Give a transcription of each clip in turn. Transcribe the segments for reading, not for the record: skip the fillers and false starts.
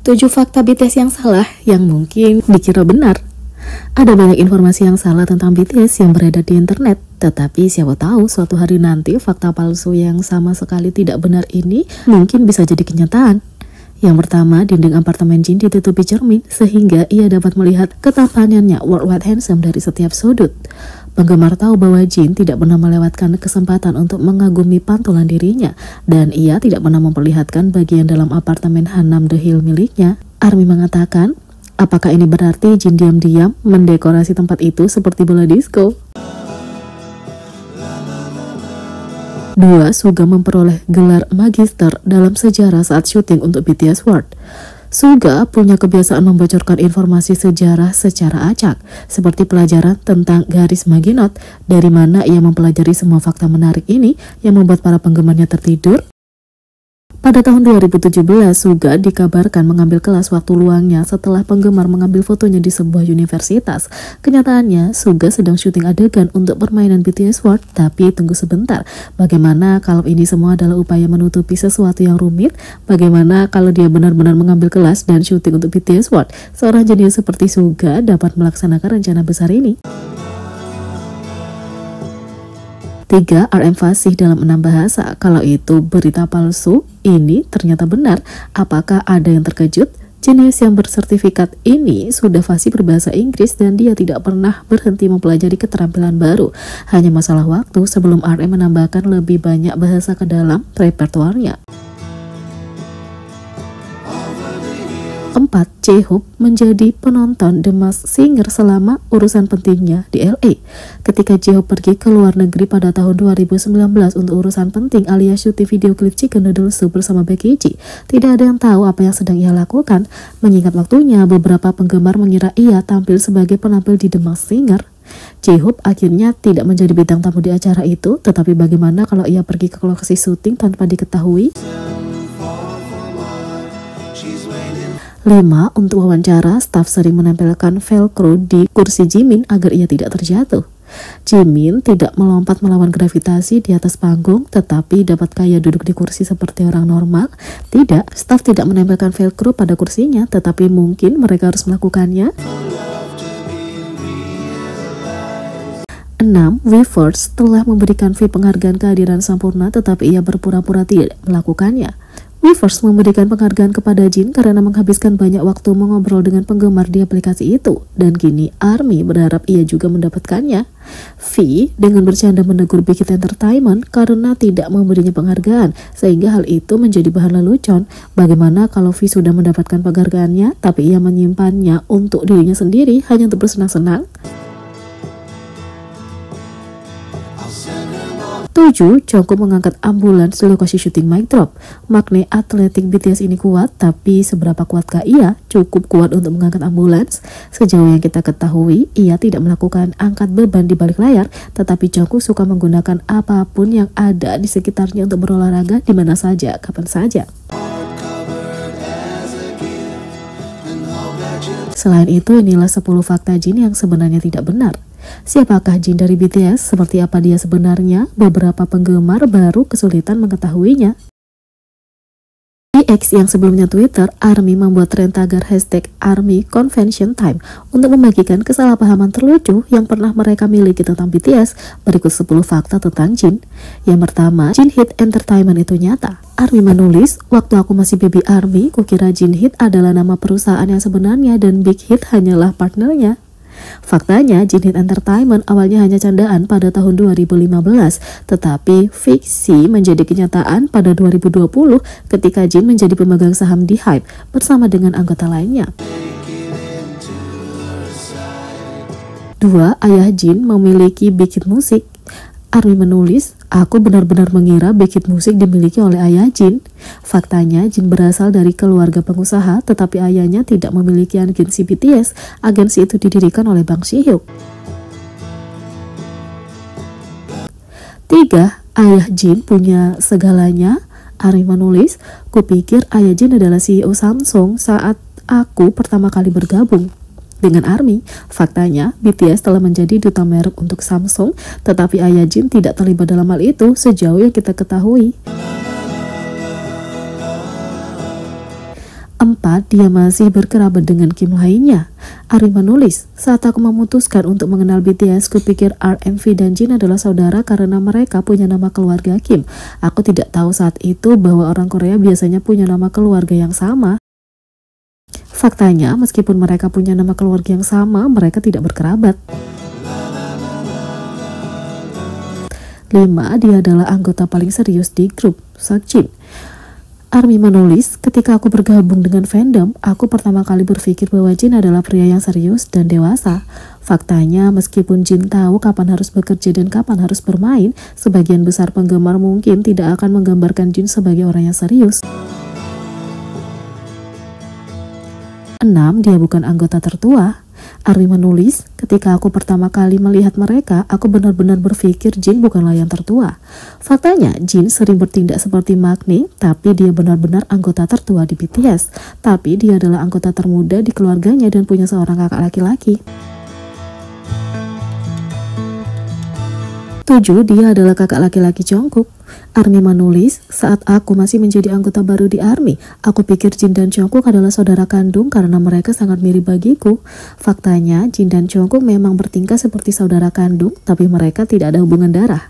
7 fakta BTS yang salah yang mungkin dikira benar. Ada banyak informasi yang salah tentang BTS yang beredar di internet, tetapi siapa tahu suatu hari nanti fakta palsu yang sama sekali tidak benar ini mungkin bisa jadi kenyataan. Yang pertama, dinding apartemen Jin ditutupi cermin sehingga ia dapat melihat ketampanannya worldwide handsome dari setiap sudut. Penggemar tahu bahwa Jin tidak pernah melewatkan kesempatan untuk mengagumi pantulan dirinya, dan ia tidak pernah memperlihatkan bagian dalam apartemen Hanam The Hill miliknya. ARMY mengatakan, apakah ini berarti Jin diam-diam mendekorasi tempat itu seperti bola disco? 2. Suga memperoleh gelar magister dalam sejarah saat syuting untuk BTS World. Suga punya kebiasaan membocorkan informasi sejarah secara acak, seperti pelajaran tentang garis Maginot, dari mana ia mempelajari semua fakta menarik ini yang membuat para penggemarnya tertidur. Pada tahun 2017, Suga dikabarkan mengambil kelas waktu luangnya setelah penggemar mengambil fotonya di sebuah universitas. Kenyataannya, Suga sedang syuting adegan untuk permainan BTS World, tapi tunggu sebentar. Bagaimana kalau ini semua adalah upaya menutupi sesuatu yang rumit? Bagaimana kalau dia benar-benar mengambil kelas dan syuting untuk BTS World? Seorang jenius seperti Suga dapat melaksanakan rencana besar ini. 3. RM fasih dalam 6 bahasa. Kalau itu berita palsu, ini ternyata benar. Apakah ada yang terkejut? Jenius yang bersertifikat ini sudah fasih berbahasa Inggris dan dia tidak pernah berhenti mempelajari keterampilan baru. Hanya masalah waktu sebelum RM menambahkan lebih banyak bahasa ke dalam repertoarnya. 4. J-Hope menjadi penonton The Masked Singer selama urusan pentingnya di LA. Ketika J-Hope pergi ke luar negeri pada tahun 2019 untuk urusan penting alias syuting video klip Chicken Noodle Soup bersama Becky G, tidak ada yang tahu apa yang sedang ia lakukan. Menyingkat waktunya, beberapa penggemar mengira ia tampil sebagai penampil di The Masked Singer. J-Hope akhirnya tidak menjadi bintang tamu di acara itu, tetapi bagaimana kalau ia pergi ke lokasi syuting tanpa diketahui? 5. Untuk wawancara, staf sering menempelkan velcro di kursi Jimin agar ia tidak terjatuh. Jimin tidak melompat melawan gravitasi di atas panggung, tetapi dapat kaya duduk di kursi seperti orang normal. Tidak, staf tidak menempelkan velcro pada kursinya, tetapi mungkin mereka harus melakukannya. 6. Weverse telah memberikan V penghargaan kehadiran sempurna, tetapi ia berpura-pura tidak melakukannya. Weverse memberikan penghargaan kepada Jin karena menghabiskan banyak waktu mengobrol dengan penggemar di aplikasi itu, dan kini ARMY berharap ia juga mendapatkannya. V dengan bercanda menegur Big Hit Entertainment karena tidak memberinya penghargaan, sehingga hal itu menjadi bahan lelucon. Bagaimana kalau V sudah mendapatkan penghargaannya, tapi ia menyimpannya untuk dirinya sendiri hanya untuk bersenang-senang? 7. Jungkook mengangkat ambulans di lokasi syuting mic drop. Makna atletik BTS ini kuat, tapi seberapa kuatkah ia? Cukup kuat untuk mengangkat ambulans? Sejauh yang kita ketahui, ia tidak melakukan angkat beban di balik layar, tetapi Jungkook suka menggunakan apapun yang ada di sekitarnya untuk berolahraga di mana saja, kapan saja. Selain itu, inilah 10 fakta Jin yang sebenarnya tidak benar. Siapakah Jin dari BTS? Seperti apa dia sebenarnya? Beberapa penggemar baru kesulitan mengetahuinya. Di X yang sebelumnya Twitter, ARMY membuat tren tagar hashtag ARMY Convention Time untuk membagikan kesalahpahaman terlucu yang pernah mereka miliki tentang BTS. Berikut 10 fakta tentang Jin. Yang pertama, Jin Hit Entertainment itu nyata. ARMY menulis, waktu aku masih baby ARMY, kukira Jin Hit adalah nama perusahaan yang sebenarnya dan Big Hit hanyalah partnernya. Faktanya, Jin Hit Entertainment awalnya hanya candaan pada tahun 2015, tetapi fiksi menjadi kenyataan pada 2020 ketika Jin menjadi pemegang saham di HYBE bersama dengan anggota lainnya. 2. Ayah Jin memiliki Big Hit Music. ARMY menulis, aku benar-benar mengira Big Hit Music dimiliki oleh ayah Jin. Faktanya, Jin berasal dari keluarga pengusaha, tetapi ayahnya tidak memiliki agensi BTS. Agensi itu didirikan oleh Bang Si-hyuk. 3. Ayah Jin punya segalanya. ARMY menulis, kupikir ayah Jin adalah CEO Samsung saat aku pertama kali bergabung dengan ARMY. Faktanya, BTS telah menjadi duta merek untuk Samsung, tetapi ayah Jin tidak terlibat dalam hal itu sejauh yang kita ketahui. 4. 4. Dia masih berkerabat dengan Kim lainnya. Army menulis, saat aku memutuskan untuk mengenal BTS, kupikir RMV dan Jin adalah saudara karena mereka punya nama keluarga Kim. Aku tidak tahu saat itu bahwa orang Korea biasanya punya nama keluarga yang sama. Faktanya, meskipun mereka punya nama keluarga yang sama, mereka tidak berkerabat. 5. Dia adalah anggota paling serius di grup Seokjin. Army menulis, ketika aku bergabung dengan fandom, aku pertama kali berpikir bahwa Jin adalah pria yang serius dan dewasa. Faktanya, meskipun Jin tahu kapan harus bekerja dan kapan harus bermain, sebagian besar penggemar mungkin tidak akan menggambarkan Jin sebagai orang yang serius. 6. Dia bukan anggota tertua. Army menulis, ketika aku pertama kali melihat mereka, aku benar-benar berpikir Jin bukanlah yang tertua. Faktanya, Jin sering bertindak seperti Maknae, tapi dia benar-benar anggota tertua di BTS. Tapi dia adalah anggota termuda di keluarganya dan punya seorang kakak laki-laki. 7. Dia adalah kakak laki-laki Jungkook. Army menulis, saat aku masih menjadi anggota baru di Army, aku pikir Jin dan Jungkook adalah saudara kandung karena mereka sangat mirip bagiku. Faktanya, Jin dan Jungkook memang bertingkah seperti saudara kandung, tapi mereka tidak ada hubungan darah.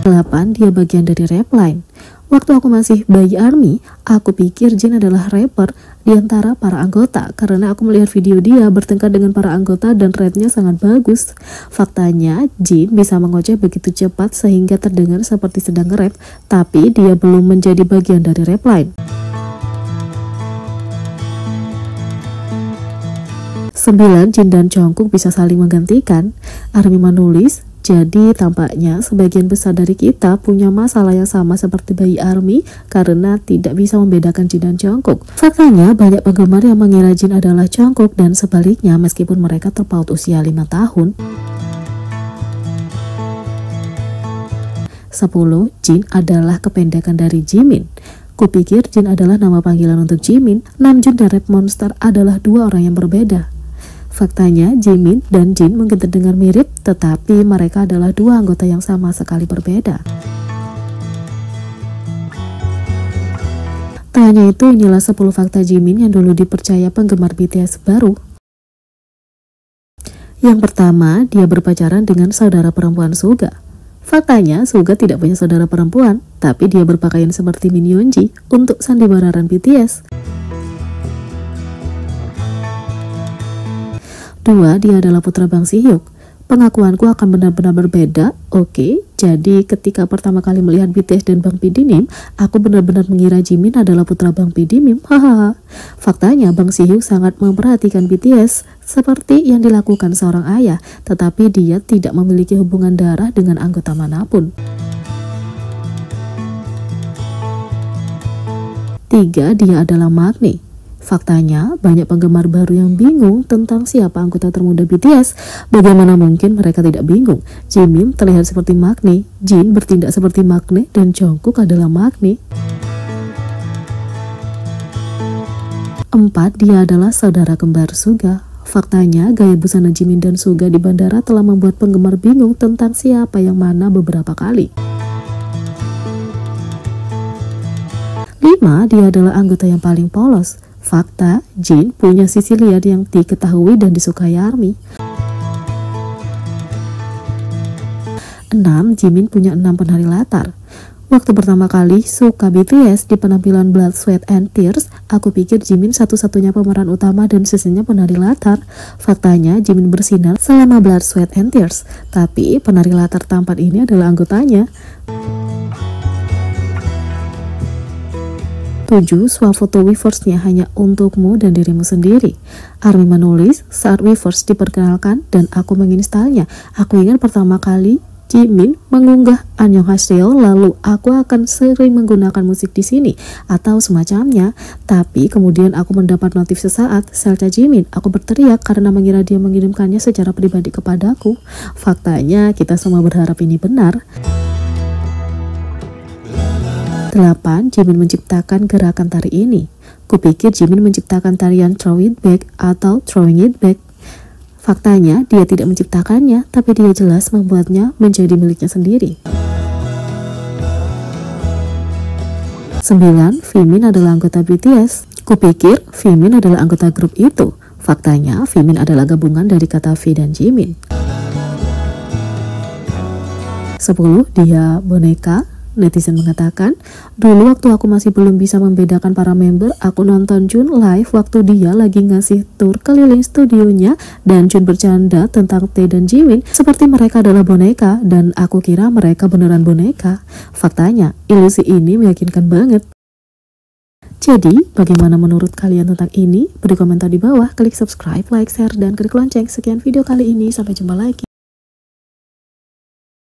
8. Dia bagian dari rap line. Waktu aku masih bayi Army, aku pikir Jin adalah rapper di antara para anggota karena aku melihat video dia bertengkar dengan para anggota dan rapnya sangat bagus. Faktanya, Jin bisa mengoceh begitu cepat sehingga terdengar seperti sedang nge-rap, tapi dia belum menjadi bagian dari rap line. 9. Jin dan Jungkook bisa saling menggantikan. Army menulis, jadi tampaknya sebagian besar dari kita punya masalah yang sama seperti bayi Army karena tidak bisa membedakan Jin dan Jungkook. Faktanya banyak penggemar yang mengira Jin adalah Jungkook dan sebaliknya meskipun mereka terpaut usia 5 tahun. 10. Jin adalah kependekan dari Jimin. Kupikir Jin adalah nama panggilan untuk Jimin. Namjoon dan Rap Monster adalah dua orang yang berbeda. Faktanya, Jimin dan Jin mungkin terdengar mirip, tetapi mereka adalah dua anggota yang sama sekali berbeda. Tak hanya itu, inilah 10 fakta Jimin yang dulu dipercaya penggemar BTS baru. Yang pertama, dia berpacaran dengan saudara perempuan Suga. Faktanya, Suga tidak punya saudara perempuan, tapi dia berpakaian seperti Min Yoonji untuk sandiwararan BTS. 2. Dia adalah putra Bang Si-hyuk. Pengakuanku akan benar-benar berbeda. Oke, jadi ketika pertama kali melihat BTS dan Bang P-Dinim, aku benar-benar mengira Jimin adalah putra Bang P-Dinim. Hahaha. Faktanya, Bang Si-hyuk sangat memperhatikan BTS seperti yang dilakukan seorang ayah, tetapi dia tidak memiliki hubungan darah dengan anggota manapun. 3. Dia adalah Maknae. Faktanya, banyak penggemar baru yang bingung tentang siapa anggota termuda BTS. Bagaimana mungkin mereka tidak bingung? Jimin terlihat seperti Maknae, Jin bertindak seperti Maknae, dan Jungkook adalah Maknae. 4. Dia adalah saudara kembar Suga. Faktanya, gaya busana Jimin dan Suga di bandara telah membuat penggemar bingung tentang siapa yang mana beberapa kali. 5. Dia adalah anggota yang paling polos. Fakta, Jin punya sisi liar yang diketahui dan disukai Army. 6. Jimin punya 6 penari latar. Waktu pertama kali suka BTS di penampilan Blood, Sweat, and Tears, aku pikir Jimin satu-satunya pemeran utama dan sisinya penari latar. Faktanya, Jimin bersinar selama Blood, Sweat, and Tears, tapi penari latar tampan ini adalah anggotanya. 7. Swafoto Weverse-nya hanya untukmu dan dirimu sendiri. Army menulis, saat Weverse diperkenalkan dan aku menginstalnya, aku ingat pertama kali Jimin mengunggah Annyeonghaseyo, lalu aku akan sering menggunakan musik di sini atau semacamnya. Tapi kemudian aku mendapat notif sesaat, Selca Jimin. Aku berteriak karena mengira dia mengirimkannya secara pribadi kepadaku. Faktanya kita semua berharap ini benar. 8. Jimin menciptakan gerakan tari ini. Kupikir Jimin menciptakan tarian Throw It Back atau Throwing It Back. Faktanya, dia tidak menciptakannya, tapi dia jelas membuatnya menjadi miliknya sendiri. 9. Vimin adalah anggota BTS. Kupikir Vimin adalah anggota grup itu. Faktanya Vimin adalah gabungan dari kata V dan Jimin. 10. Dia boneka. Netizen mengatakan, dulu waktu aku masih belum bisa membedakan para member, aku nonton Jun live waktu dia lagi ngasih tour keliling studionya dan Jun bercanda tentang Tae dan Jimin seperti mereka adalah boneka dan aku kira mereka beneran boneka. Faktanya, ilusi ini meyakinkan banget. Jadi, bagaimana menurut kalian tentang ini? Beri komentar di bawah, klik subscribe, like, share, dan klik lonceng. Sekian video kali ini, sampai jumpa lagi.